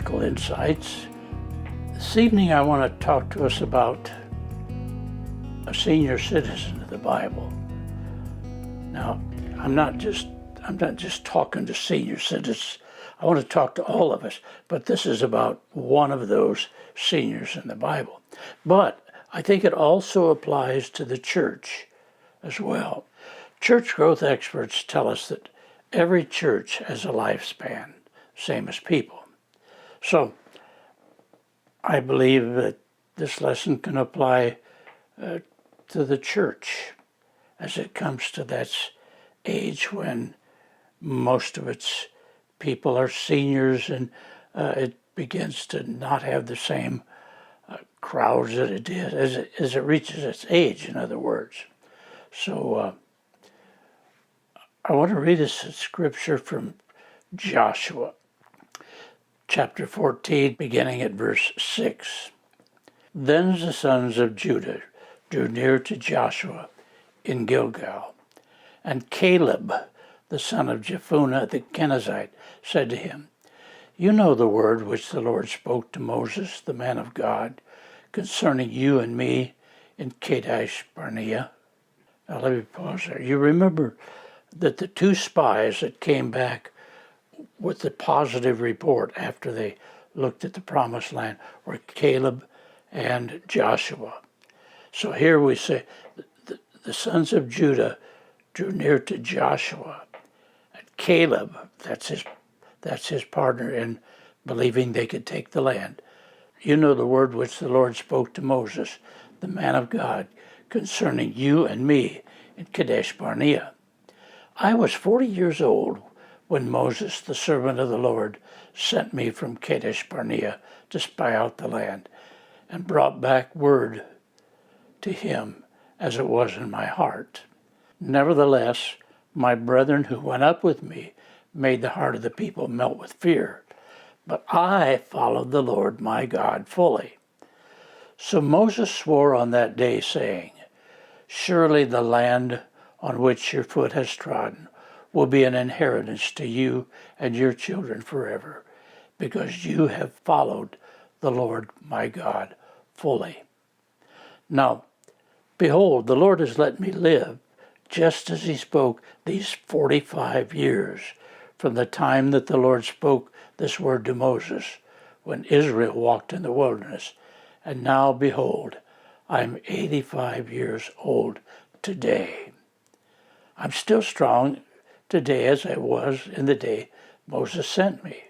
Biblical Insights. This evening I want to talk to us about a senior citizen of the Bible. Now, I'm not just talking to senior citizens. I want to talk to all of us, but this is about one of those seniors in the Bible. But I think it also applies to the church as well. Church growth experts tell us that every church has a lifespan, same as people. So I believe that this lesson can apply to the church as it comes to that age when most of its people are seniors, and it begins to not have the same crowds that it did as it reaches its age, in other words. So I want to read us a scripture from Joshua, chapter 14, beginning at verse 6. Then the sons of Judah drew near to Joshua in Gilgal, and Caleb, the son of Jephunneh the Kenizzite, said to him, You know the word which the Lord spoke to Moses, the man of God, concerning you and me in Kadesh Barnea. Now let me pause there. You remember that the two spies that came back with the positive report after they looked at the promised land were Caleb and Joshua. So here we say the sons of Judah drew near to Joshua, and Caleb, that's his partner in believing they could take the land. You know the word which the Lord spoke to Moses, the man of God, concerning you and me in Kadesh Barnea. I was 40 years old when Moses, the servant of the Lord, sent me from Kadesh Barnea to spy out the land, and brought back word to him as it was in my heart. Nevertheless, my brethren who went up with me made the heart of the people melt with fear, but I followed the Lord my God fully. So Moses swore on that day, saying, Surely the land on which your foot has trodden will be an inheritance to you and your children forever, because you have followed the Lord my God fully. Now, behold, the Lord has let me live, just as he spoke these 45 years, from the time that the Lord spoke this word to Moses, when Israel walked in the wilderness. And now, behold, I am 85 years old today. I'm still strong today as I was in the day Moses sent me.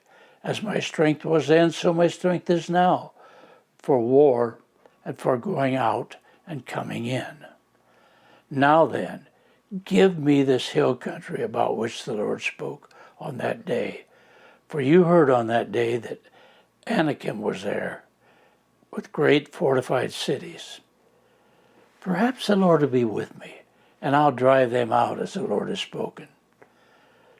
As my strength was then, so my strength is now, for war and for going out and coming in. Now then, give me this hill country about which the Lord spoke on that day. For you heard on that day that Anakim was there, with great fortified cities. Perhaps the Lord will be with me, and I'll drive them out as the Lord has spoken.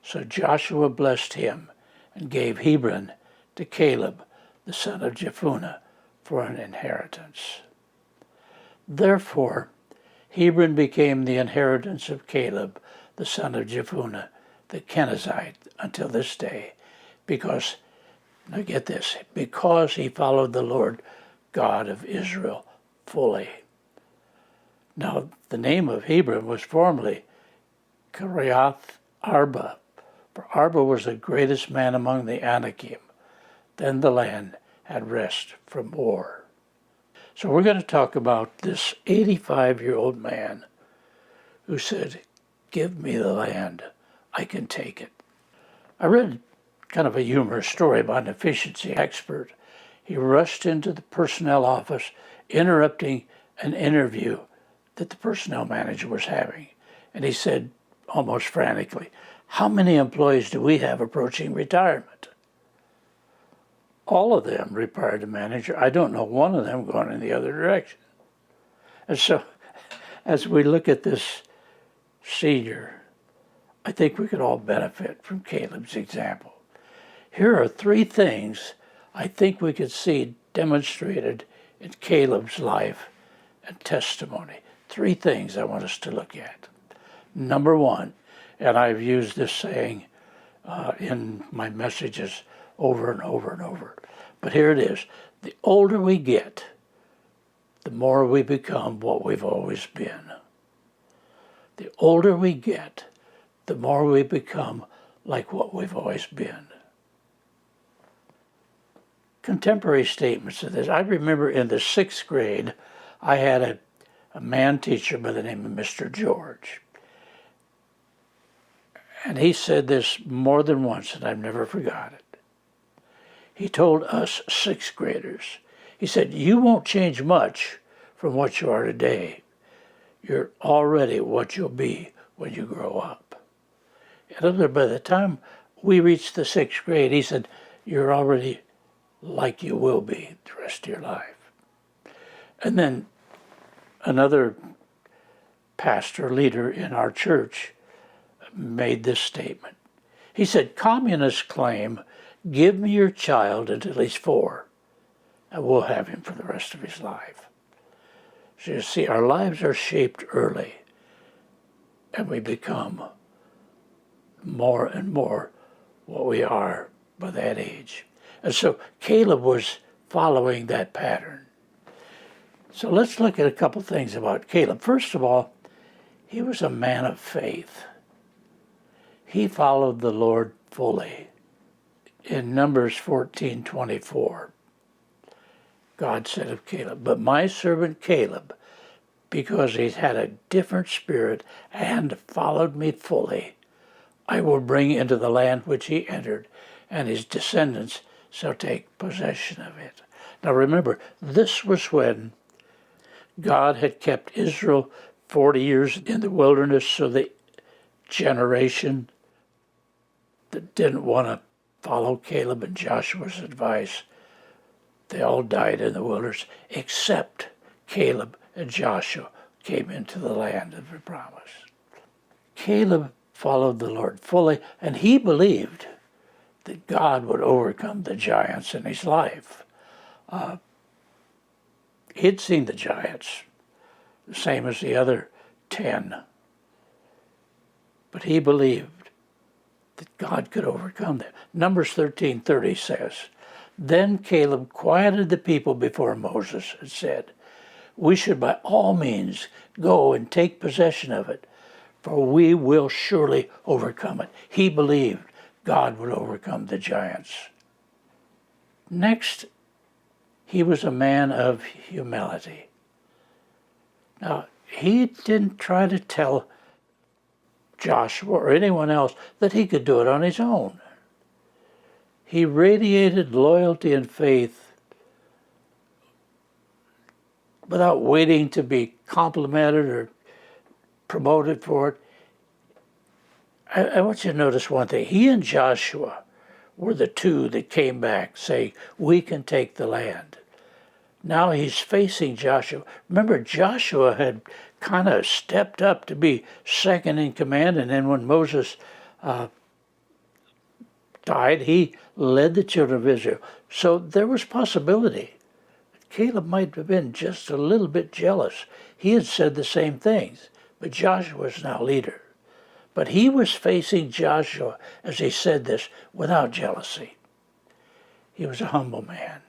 So Joshua blessed him and gave Hebron to Caleb, the son of Jephunneh, for an inheritance. Therefore, Hebron became the inheritance of Caleb, the son of Jephunneh, the Kenizzite, until this day, because, now get this, because he followed the Lord God of Israel fully. Now, the name of Hebron was formerly Kiriath Arba, for Arba was the greatest man among the Anakim. Then the land had rest from war. So we're going to talk about this 85-year-old man who said, Give me the land, I can take it. I read kind of a humorous story about an efficiency expert. He rushed into the personnel office, interrupting an interview that the personnel manager was having. And he said, almost frantically, How many employees do we have approaching retirement? All of them, replied the manager. I don't know one of them going in the other direction. And so, as we look at this senior, I think we could all benefit from Caleb's example. Here are three things I think we could see demonstrated in Caleb's life and testimony. Three things I want us to look at. Number one, and I've used this saying in my messages over and over and over. But here it is. The older we get, the more we become what we've always been. The older we get, the more we become like what we've always been. Contemporary statements of this. I remember in the 6th grade, I had a man teacher by the name of Mr. George. And he said this more than once, and I've never forgot it. He told us 6th graders, he said, you won't change much from what you are today. You're already what you'll be when you grow up. In other words, by the time we reached the 6th grade, he said, you're already like you will be the rest of your life. And then another pastor, leader in our church, made this statement. He said, communists claim, give me your child until he's 4, and we'll have him for the rest of his life. So you see, our lives are shaped early, and we become more and more what we are by that age. And so Caleb was following that pattern. So let's look at a couple things about Caleb. First of all, he was a man of faith. He followed the Lord fully. In Numbers 14:24, God said of Caleb, but my servant Caleb, because he's had a different spirit and followed me fully, I will bring into the land which he entered, and his descendants shall take possession of it. Now remember, this was when God had kept Israel 40 years in the wilderness, so the generation that didn't want to follow Caleb and Joshua's advice, they all died in the wilderness, except Caleb and Joshua came into the land of the promise. Caleb followed the Lord fully, and he believed that God would overcome the giants in his life. He'd seen the giants, the same as the other 10. But he believed that God could overcome them. Numbers 13:30 says, then Caleb quieted the people before Moses and said, we should by all means go and take possession of it, for we will surely overcome it. He believed God would overcome the giants. Next, he was a man of humility. Now, he didn't try to tell Joshua or anyone else that he could do it on his own. He radiated loyalty and faith without waiting to be complimented or promoted for it. I want you to notice one thing. He and Joshua were the two that came back saying, we can take the land. Now he's facing Joshua. Remember, Joshua had kind of stepped up to be second in command, and then when Moses died, he led the children of Israel. So there was possibility. Caleb might have been just a little bit jealous. He had said the same things, but Joshua was now leader. But he was facing Joshua as he said this without jealousy. He was a humble man.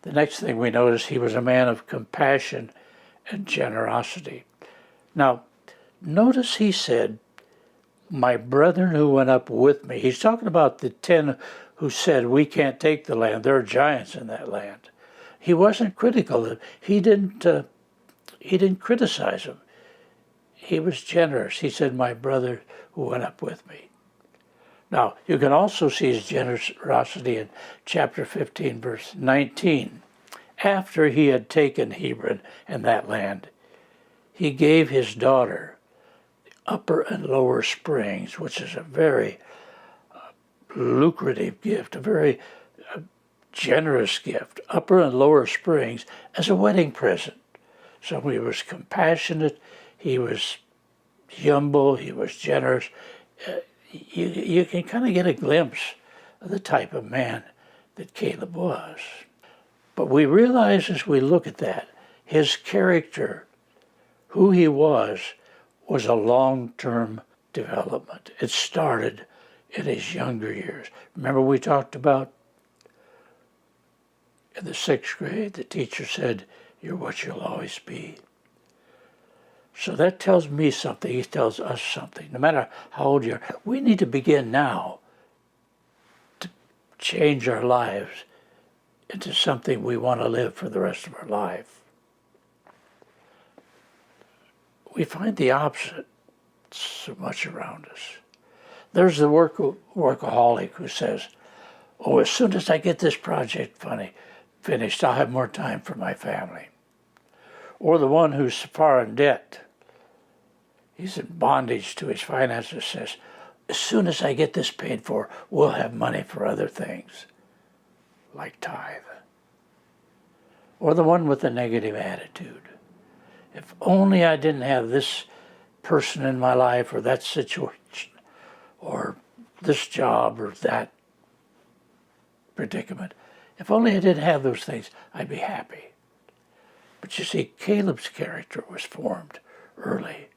The next thing we notice, he was a man of compassion and generosity. Now, notice he said, my brethren who went up with me. He's talking about the 10 who said, we can't take the land. There are giants in that land. He wasn't critical. He didn't criticize them. He was generous. He said, my brother who went up with me. Now, you can also see his generosity in chapter 15, verse 19. After he had taken Hebron and that land, he gave his daughter the Upper and Lower Springs, which is a very lucrative gift, a very generous gift, Upper and Lower Springs, as a wedding present. So he was compassionate, he was humble, he was generous. You can kind of get a glimpse of the type of man that Caleb was. But we realize as we look at that, his character, who he was a long-term development. It started in his younger years. Remember we talked about in the 6th grade, the teacher said, "You're what you'll always be." So that tells me something. He tells us something. No matter how old you are, we need to begin now to change our lives into something we want to live for the rest of our life. We find the opposite so much around us. There's the workaholic who says, "Oh, as soon as I get this project finished, I'll have more time for my family." Or the one who's far in debt. He's in bondage to his finances, says, "As soon as I get this paid for, we'll have money for other things, like tithe." Or the one with the negative attitude. If only I didn't have this person in my life, or that situation, or this job, or that predicament. If only I didn't have those things, I'd be happy. But you see, Caleb's character was formed early,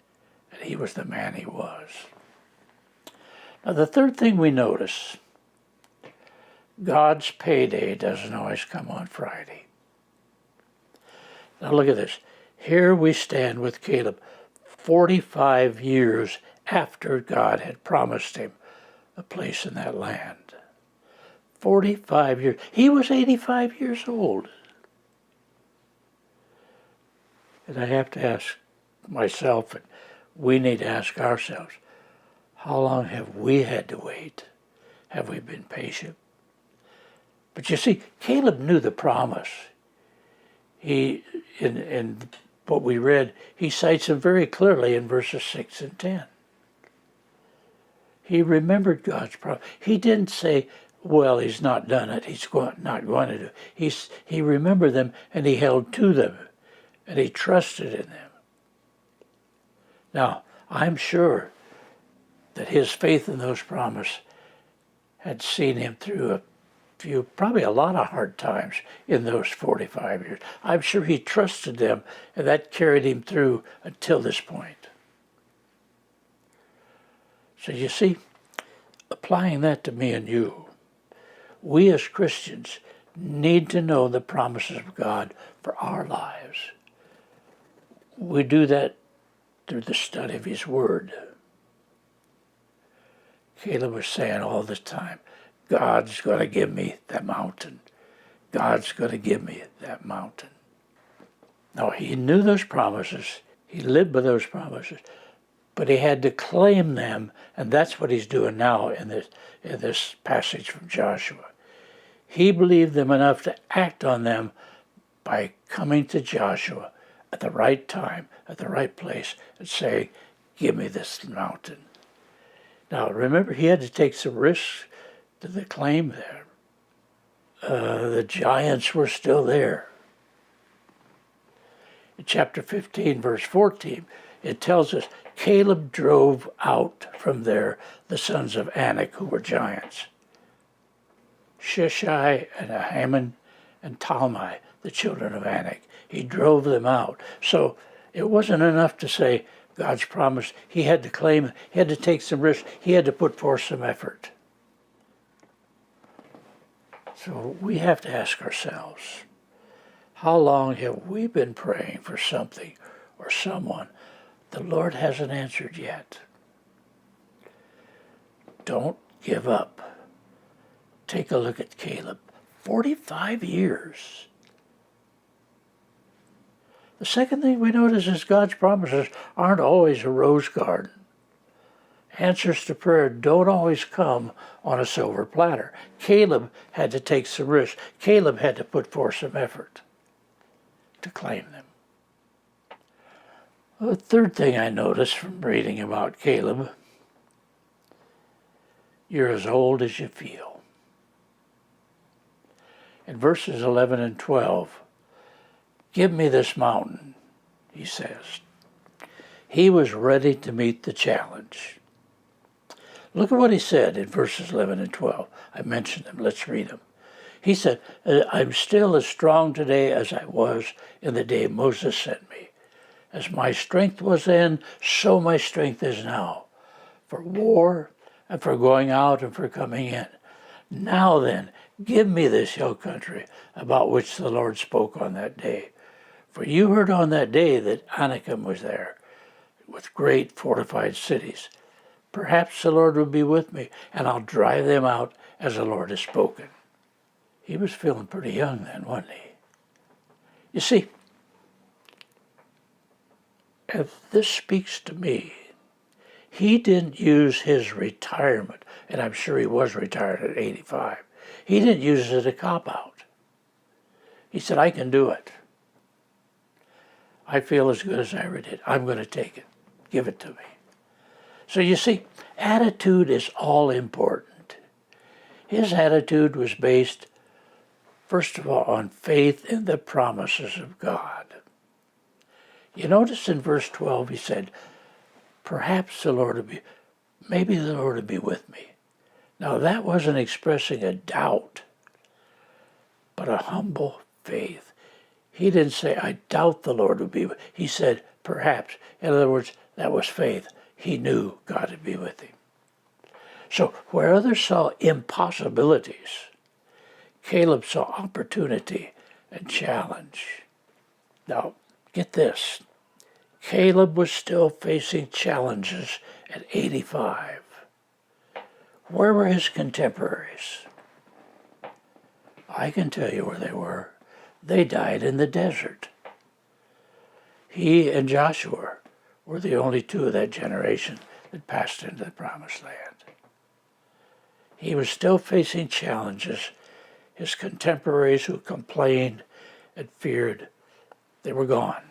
and he was the man he was. Now, the third thing we notice, God's payday doesn't always come on Friday. Now, look at this. Here we stand with Caleb 45 years after God had promised him a place in that land. 45 years. He was 85 years old. And I have to ask myself, and we need to ask ourselves, how long have we had to wait? Have we been patient? But you see, Caleb knew the promise. In what we read, he cites them very clearly in verses 6 and 10. He remembered God's promise. He didn't say, well, he's not done it. He's not going to do it. He remembered them, and he held to them, and he trusted in them. Now, I'm sure that his faith in those promises had seen him through probably a lot of hard times in those 45 years. I'm sure he trusted them, and that carried him through until this point. So you see, applying that to me and you, we as Christians need to know the promises of God for our lives. We do that through the study of his word. Caleb was saying all the time, God's going to give me that mountain. God's going to give me that mountain. Now, he knew those promises. He lived by those promises. But he had to claim them, and that's what he's doing now in this passage from Joshua. He believed them enough to act on them by coming to Joshua at the right time, at the right place, and saying, "Give me this mountain." Now, remember, he had to take some risks to the claim there. The giants were still there. In chapter 15, verse 14, it tells us, Caleb drove out from there the sons of Anak, who were giants. Sheshai and Ahiman and Talmai, the children of Anak. He drove them out. So it wasn't enough to say God's promise. He had to claim it. He had to take some risks. He had to put forth some effort. So we have to ask ourselves, how long have we been praying for something or someone the Lord hasn't answered yet? Don't give up. Take a look at Caleb. 45 years. The second thing we notice is God's promises aren't always a rose garden. Answers to prayer don't always come on a silver platter. Caleb had to take some risks. Caleb had to put forth some effort to claim them. The third thing I noticed from reading about Caleb, you're as old as you feel. In verses 11 and 12, "Give me this mountain," he says. He was ready to meet the challenge. Look at what he said in verses 11 and 12. I mentioned them. Let's read them. He said, "I'm still as strong today as I was in the day Moses sent me. As my strength was then, so my strength is now. For war and for going out and for coming in. Now then, give me this hill country about which the Lord spoke on that day. For you heard on that day that Anakim was there, with great fortified cities. Perhaps the Lord will be with me, and I'll drive them out as the Lord has spoken. He was feeling pretty young then, wasn't he? You see, if this speaks to me, he didn't use his retirement, and I'm sure he was retired at 85. He didn't use it as a cop-out. He said, I can do it. I feel as good as I ever did. I'm going to take it. Give it to me. So you see, attitude is all important. His attitude was based, first of all, on faith in the promises of God. You notice in verse 12 he said, perhaps the Lord will be, maybe the Lord will be with me. Now that wasn't expressing a doubt, but a humble faith. He didn't say, I doubt the Lord will be with me. He said, perhaps. In other words, that was faith. He knew God would be with him. So where others saw impossibilities, Caleb saw opportunity and challenge. Now, get this. Caleb was still facing challenges at 85. Where were his contemporaries? I can tell you where they were. They died in the desert. He and Joshua were the only two of that generation that passed into the promised land. He was still facing challenges. His contemporaries who complained and feared, they were gone.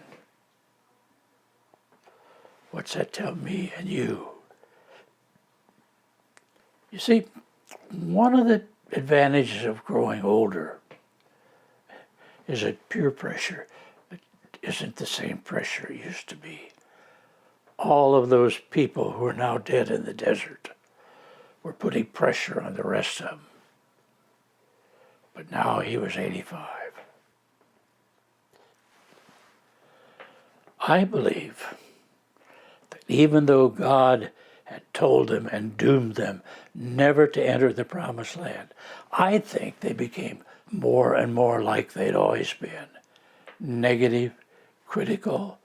What's that tell me and you? You see, one of the advantages of growing older is that peer pressure isn't the same pressure it used to be. All of those people who are now dead in the desert were putting pressure on the rest of them. But now he was 85. I believe that even though God had told them and doomed them never to enter the promised land, I think they became more and more like they'd always been. Negative, critical,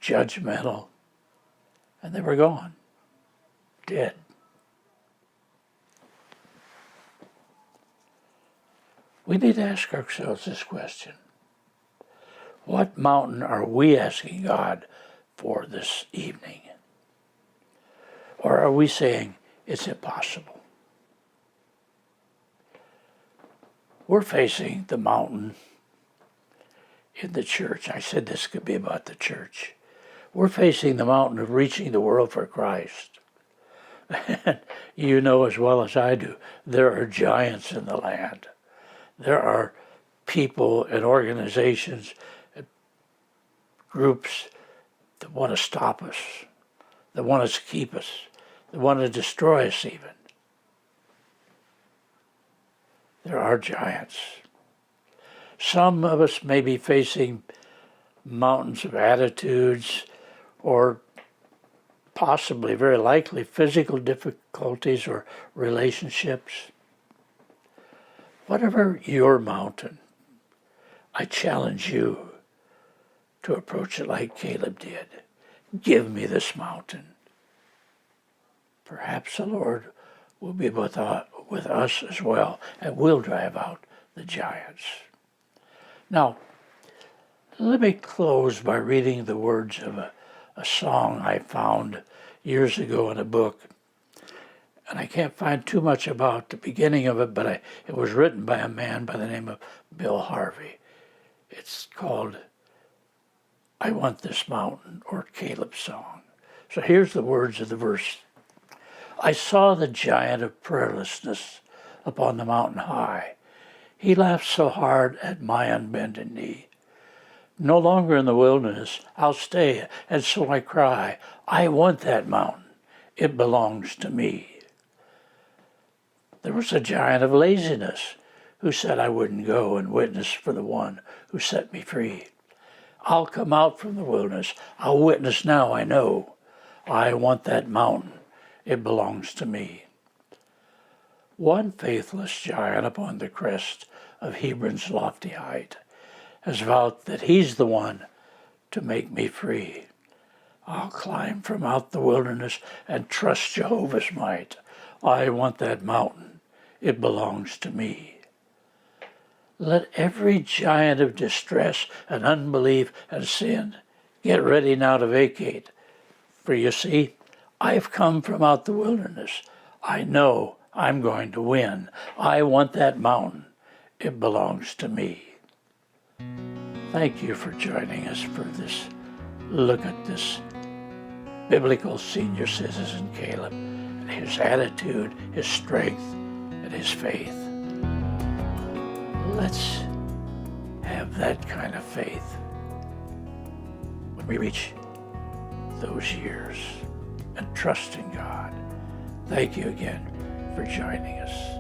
judgmental, and they were gone, dead. We need to ask ourselves this question. What mountain are we asking God for this evening? Or are we saying it's impossible? We're facing the mountain in the church. I said this could be about the church. We're facing the mountain of reaching the world for Christ. And you know as well as I do, there are giants in the land. There are people and organizations and groups that want to stop us, that want us to keep us, that want to destroy us even. There are giants. Some of us may be facing mountains of attitudes or possibly, very likely, physical difficulties or relationships. Whatever your mountain, I challenge you to approach it like Caleb did. Give me this mountain. Perhaps the Lord will be with us as well, and we'll drive out the giants. Now, let me close by reading the words of a song I found years ago in a book. And I can't find too much about the beginning of it, but it was written by a man by the name of Bill Harvey. It's called I Want This Mountain, or Caleb's Song. So here's the words of the verse. I saw the giant of prayerlessness upon the mountain high. He laughed so hard at my unbending knee. No longer in the wilderness, I'll stay, and so I cry, I want that mountain. It belongs to me. There was a giant of laziness who said I wouldn't go and witness for the one who set me free. I'll come out from the wilderness. I'll witness now, I know. I want that mountain. It belongs to me. One faithless giant upon the crest of Hebron's lofty height has vowed that he's the one to make me free. I'll climb from out the wilderness and trust Jehovah's might. I want that mountain. It belongs to me. Let every giant of distress and unbelief and sin get ready now to vacate. For you see, I've come from out the wilderness. I know I'm going to win. I want that mountain. It belongs to me. Thank you for joining us for this look at this biblical senior citizen Caleb, and his attitude, his strength, and his faith. Let's have that kind of faith when we reach those years and trust in God. Thank you again for joining us.